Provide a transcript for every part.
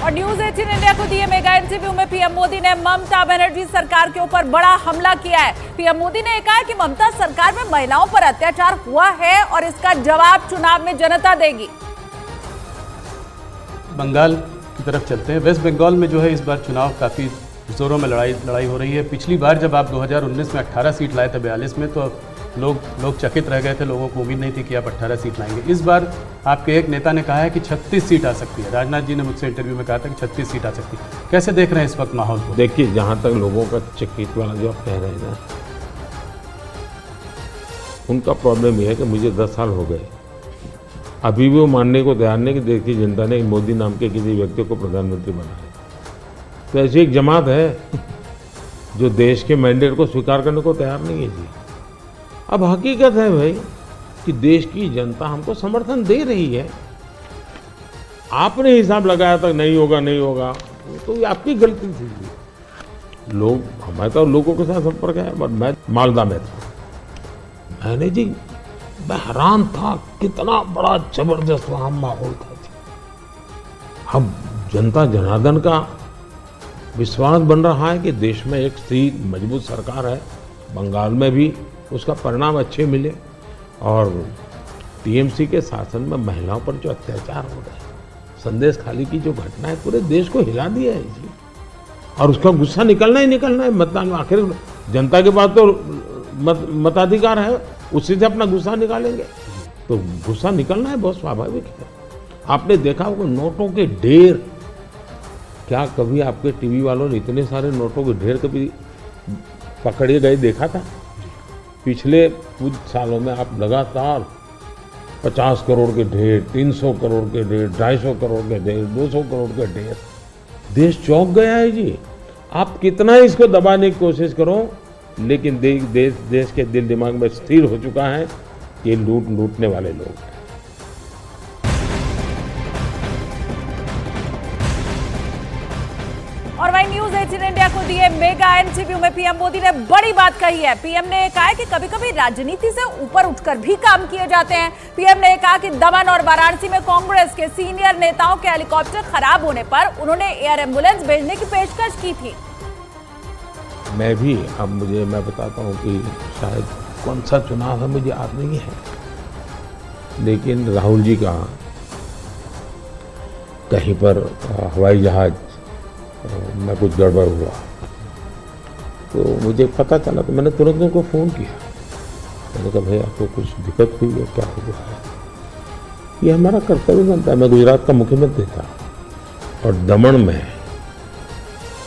और news 18 India को दिए मेगा इंटरव्यू में पीएम मोदी ने ममता बनर्जी सरकार के ऊपर बड़ा हमला किया है। पीएम मोदी ने कहा कि ममता सरकार में महिलाओं पर अत्याचार हुआ है और इसका जवाब चुनाव में जनता देगी। बंगाल की तरफ चलते हैं। वेस्ट बंगाल में जो है इस बार चुनाव काफ़ी जोरों में लड़ाई हो रही है। पिछली बार जब आप 2019 में 18 सीट लाए थे 42 में, तो लोग चकित रह गए थे। लोगों को उम्मीद नहीं थी कि आप 18 सीट लाएंगे। इस बार आपके एक नेता ने कहा है कि 36 सीट आ सकती है। राजनाथ जी ने मुझसे इंटरव्यू में कहा था कि 36 सीट आ सकती है। कैसे देख रहे हैं इस वक्त माहौल को? देखिए, जहाँ तक लोगों का चकित वाला जो आप कह रहे हैं ना, उनका प्रॉब्लम यह है कि मुझे 10 साल हो गए, अभी भी वो मानने को तैयार नहीं कि देश की जनता ने मोदी नाम के किसी व्यक्ति को प्रधानमंत्री बनाया। तो ऐसी एक जमात है जो देश के मैंडेट को स्वीकार करने को तैयार नहीं है जी। अब हकीकत है भाई कि देश की जनता हमको समर्थन दे रही है। आपने हिसाब लगाया था नहीं होगा, तो ये आपकी गलती थी। लोग, हमारे तो लोगों के साथ संपर्क है, बट मैं मालदा में था। मैंने जी, मैं हैरान था कितना बड़ा जबरदस्त वहाँ माहौल था जी। अब जनता जनार्दन का विश्वास बन रहा है कि देश में एक स्थिर मजबूत सरकार है। बंगाल में भी उसका परिणाम अच्छे मिले और टीएमसी के शासन में महिलाओं पर जो अत्याचार हो रहे हैं, संदेश खाली की जो घटना है, पूरे देश को हिला दिया है जी। और उसका गुस्सा निकलना है मतदान में। आखिर जनता के पास तो मताधिकार है, उसी से अपना गुस्सा निकालेंगे। तो गुस्सा निकलना है, बहुत स्वाभाविक है। आपने देखा होगा नोटों के ढेर। क्या कभी आपके टीवी वालों ने इतने सारे नोटों के ढेर कभी पकड़े गए देखा था? पिछले कुछ सालों में आप लगातार 50 करोड़ के ढेर, 300 करोड़ के ढेर, 250 करोड़ के ढेर, 200 करोड़ के ढेर। देश चौंक गया है जी। आप कितना इसको दबाने की कोशिश करो, लेकिन देश के दिल दिमाग में स्थिर हो चुका है कि ये लूटने वाले लोग हैं। और वही न्यूज 18 इंडिया को दिए मेगा इंटरव्यू में पीएम मोदी ने बड़ी बात कही है। पीएम ने कहा है कि कभी-कभी राजनीति से ऊपर उठकर भी काम किए जाते हैं। पीएम ने कहा कि दमन और वाराणसी में कांग्रेस के सीनियर नेताओं के हेलीकॉप्टर खराब होने पर उन्होंने एयर एम्बुलेंस भेजने की पेशकश की थी। मैं बताता हूँ कि शायद कौन सा चुनाव है मुझे याद नहीं है, लेकिन राहुल जी का कहीं पर हवाई जहाज में कुछ गड़बड़ हुआ, तो मुझे पता चला, तो मैंने तुरंत उनको फ़ोन किया। मैंने कहा भाई आपको कुछ दिक्कत हुई है, क्या हुआ है? ये हमारा कर्तव्य बनता है। मैं गुजरात का मुख्यमंत्री था और दमन में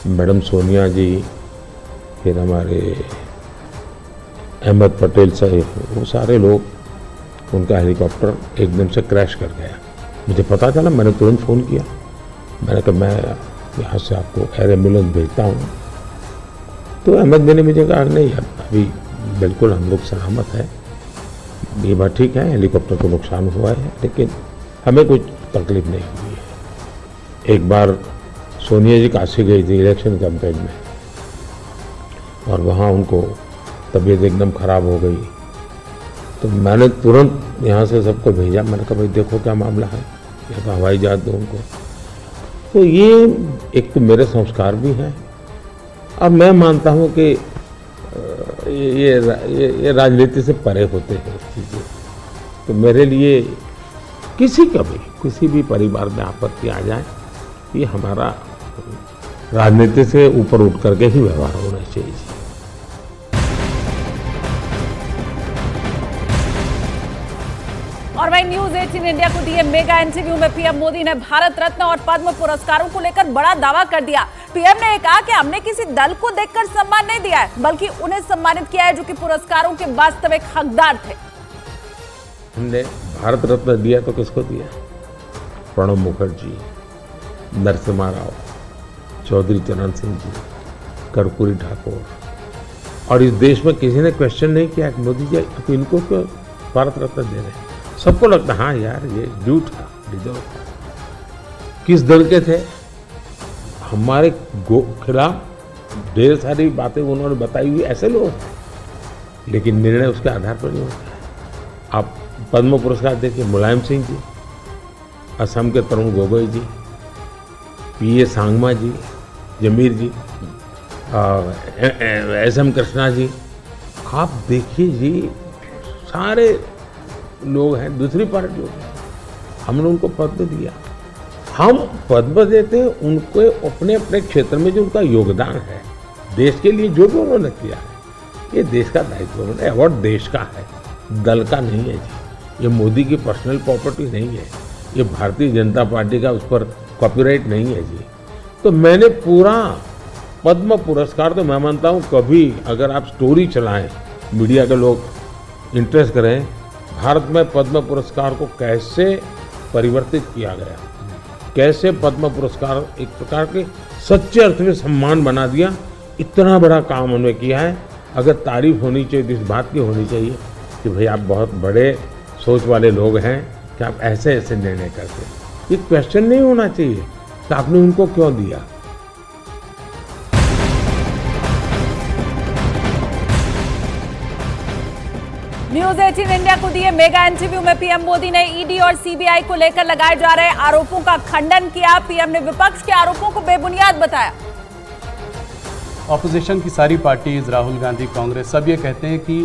मैडम सोनिया जी, फिर हमारे अहमद पटेल साहब, वो सारे लोग, उनका हेलीकॉप्टर एकदम से क्रैश कर गया। मुझे पता चला, मैंने तुरंत फ़ोन किया। मैंने कहा मैं यहाँ से आपको एयर एम्बुलेंस भेजता हूँ। तो अहमद भाई ने मुझे कहा नहीं, अभी बिल्कुल हम लोग सलामत है, ये बात ठीक है, हेलीकॉप्टर को नुकसान हुआ है, लेकिन हमें कुछ तकलीफ नहीं हुई है। एक बार सोनिया जी काशी गई थी इलेक्शन कैंपेन में, और वहाँ उनको तबीयत एकदम ख़राब हो गई, तो मैंने तुरंत यहाँ से सबको भेजा। मैंने कहा भाई देखो क्या मामला है, या तो हवाई जहाज दो उनको। तो ये एक तो मेरे संस्कार भी हैं। अब मैं मानता हूँ कि ये राजनीति से परे होते हैं चीज़ें। तो मेरे लिए किसी भी परिवार में आपत्ति आ जाए, ये हमारा राजनीति से ऊपर उठ करके ही व्यवहार होना चाहिए। और वही न्यूज 18 इंडिया को दिए मेगा इंटरव्यू में पीएम मोदी ने भारत रत्न और पद्म पुरस्कारों को लेकर बड़ा दावा कर दिया। पीएम ने कहा कि हमने किसी दल को देखकर सम्मान नहीं दिया है, बल्कि उन्हें सम्मानित किया है जो कि पुरस्कारों के वास्तविक हकदार थे। हमने भारत रत्न दिया तो किसको दिया? प्रणब मुखर्जी, नरसिम्हा राव, चौधरी चरण सिंह जी, कर्पूरी ठाकुर। और इस देश में किसी ने क्वेश्चन नहीं किया कि मोदी जी तो इनको क्यों भारत रत्न दे रहे हैं? सबको लगता हाँ यार ये ड्यू था, डिजर्व था। किस दल के थे? हमारे खिलाफ ढेर सारी बातें उन्होंने बताई हुई ऐसे लोग हैं, लेकिन निर्णय उसके आधार पर नहीं होता है। आप पद्म पुरस्कार देखिए, मुलायम सिंह जी, असम के तरुण गोगोई जी, पीए सांगमा जी, जमीर जी, SM कृष्णा जी, आप देखिए जी, सारे लोग हैं दूसरी पार्टियों के, हमने उनको पद दिया। हम पद देते हैं उनको अपने अपने क्षेत्र में जो उनका योगदान है, देश के लिए जो भी उन्होंने किया है, ये देश का दायित्व है। अवार्ड देश का है, दल का नहीं है जी। ये मोदी की पर्सनल प्रॉपर्टी नहीं है, ये भारतीय जनता पार्टी का उस पर कॉपीराइट नहीं है जी। तो मैंने पूरा पद्म पुरस्कार, तो मैं मानता हूँ कभी अगर आप स्टोरी चलाएं, मीडिया के लोग इंटरेस्ट करें, भारत में पद्म पुरस्कार को कैसे परिवर्तित किया गया, कैसे पद्म पुरस्कार एक प्रकार के सच्चे अर्थ में सम्मान बना दिया, इतना बड़ा काम उन्होंने किया है। अगर तारीफ होनी चाहिए तो इस बात की होनी चाहिए कि भाई आप बहुत बड़े सोच वाले लोग हैं कि आप ऐसे ऐसे निर्णय करते हैं। ये क्वेश्चन नहीं होना चाहिए कि आपने उनको क्यों दिया। न्यूज 18 इंडिया को दिए मेगा इंटरव्यू में पीएम मोदी ने ईडी और सीबीआई को लेकर लगाए जा रहे आरोपों का खंडन किया। पीएम ने विपक्ष के आरोपों को बेबुनियाद बताया। ऑपोजिशन की सारी पार्टीज, राहुल गांधी, कांग्रेस, सब ये कहते हैं कि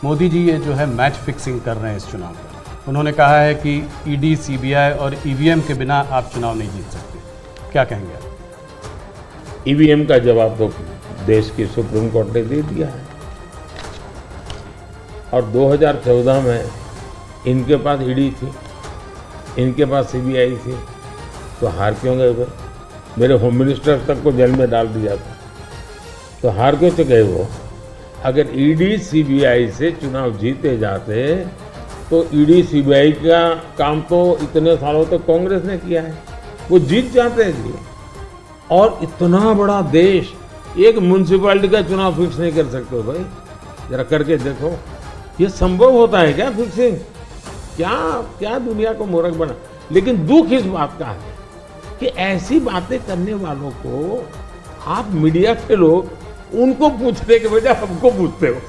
मोदी जी ये जो है मैच फिक्सिंग कर रहे हैं इस चुनाव पर। उन्होंने कहा है कि ईडी, सीबीआई और ईवीएम के बिना आप चुनाव नहीं जीत सकते। क्या कहेंगे आप? ईवीएम का जवाब तो देश की सुप्रीम कोर्ट ने दे दिया है, और 2014 में इनके पास ईडी थी, इनके पास सीबीआई थी, तो हार क्यों गए वो? मेरे होम मिनिस्टर तक को जेल में डाल दिया था, तो हार क्यों तो गए वो? अगर ईडी सीबीआई से चुनाव जीते जाते तो ईडी सीबीआई का काम तो इतने सालों तक कांग्रेस ने किया है, वो जीत जाते हैं जी। और इतना बड़ा देश एक म्यूनसिपैलिटी का चुनाव फिक्स नहीं कर सकते हो भाई, जरा करके देखो, ये संभव होता है क्या फिक्सिंग? क्या क्या दुनिया को मूर्ख बना। लेकिन दुख इस बात का है कि ऐसी बातें करने वालों को आप मीडिया के लोग उनको पूछने के बजाय हमको पूछते हो।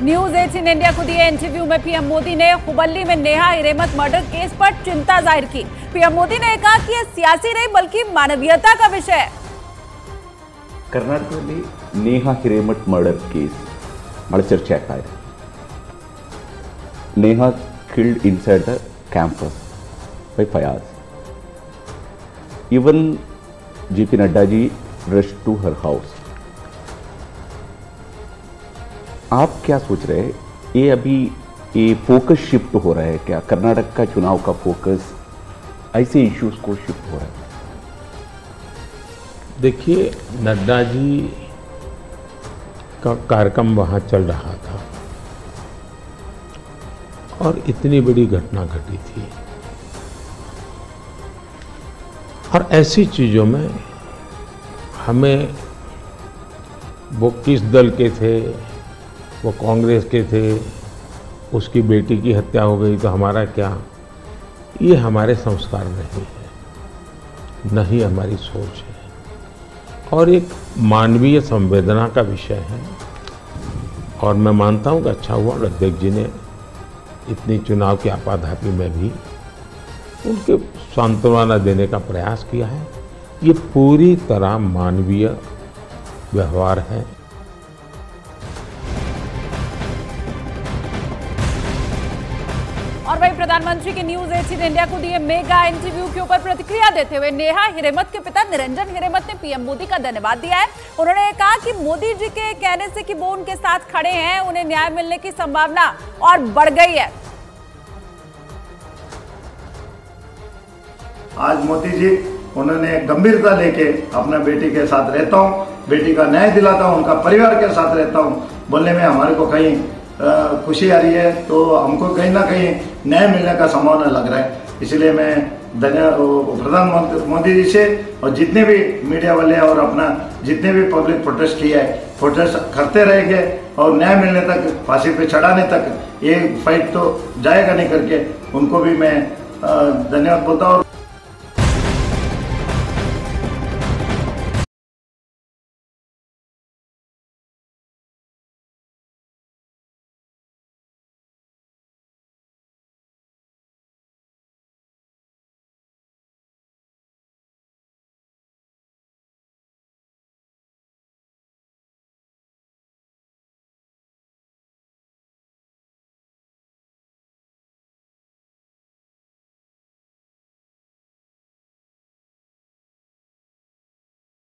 न्यूज 18 इंडिया को दिए इंटरव्यू में पीएम मोदी ने हुबल्ली में नेहा हिरेमत मर्डर केस पर चिंता जाहिर की। पीएम मोदी ने कहा कि यह सियासी नहीं बल्कि मानवीयता का विषय है। ಕರ್ನಾಟಕದಲ್ಲಿ ನೇಹಾ ಹಿರೇಮಠ್ ಮರ್ಡರ್ ಕೇಸ್ ಬಹಳ ಚರ್ಚೆ ಆಗ್ತಾ ಇದೆ. Neha killed inside the campus by Fayaz. Even JP Nadda ji rushed to her house. आप क्या सोच रहे हैं, ये अभी ये फोकस शिफ्ट हो रहा है क्या? कर्नाटक का चुनाव का फोकस ऐसे इश्यूज को शिफ्ट हो रहा है? देखिए, नड्डा जी का कार्यक्रम वहाँ चल रहा था और इतनी बड़ी घटना घटी थी, और ऐसी चीज़ों में हमें वो किस दल के थे, वो कांग्रेस के थे, उसकी बेटी की हत्या हो गई तो हमारा क्या, ये हमारे संस्कार नहीं है, न ही हमारी सोच है, और एक मानवीय संवेदना का विषय है। और मैं मानता हूँ कि अच्छा हुआ अध्यक्ष जी ने इतनी चुनाव की आपाधापी में भी उनके सांत्वना देने का प्रयास किया है। ये पूरी तरह मानवीय व्यवहार है। और वहीं प्रधानमंत्री के न्यूज 18 इंडिया को दिए मेगा इंटरव्यू के ऊपर प्रतिक्रिया देते हुए नेहा हिरेमत के पिता निरंजन हिरेमत ने पीएम मोदी का धन्यवाद दिया है। उन्होंने कहा कि मोदी जी के कहने से कि वो उनके साथ खड़े हैं, उन्हें न्याय मिलने की संभावना और बढ़ गई है। आज मोदी जी उन्होंने गंभीरता लेके अपना बेटी के साथ रहता हूँ, बेटी का न्याय दिलाता हूँ, उनका परिवार के साथ रहता हूँ बोलने में हमारे को कहीं खुशी आ रही है, तो हमको कहीं ना कहीं न्याय मिलने का संभावना लग रहा है। इसलिए मैं प्रधानमंत्री मोदी जी से और जितने भी मीडिया वाले और अपना जितने भी पब्लिक प्रोटेस्ट किया है, प्रोटेस्ट करते रहेंगे और न्याय मिलने तक, फांसी पे चढ़ाने तक ये फाइट तो जाएगा नहीं करके उनको भी मैं धन्यवाद बोलता हूँ।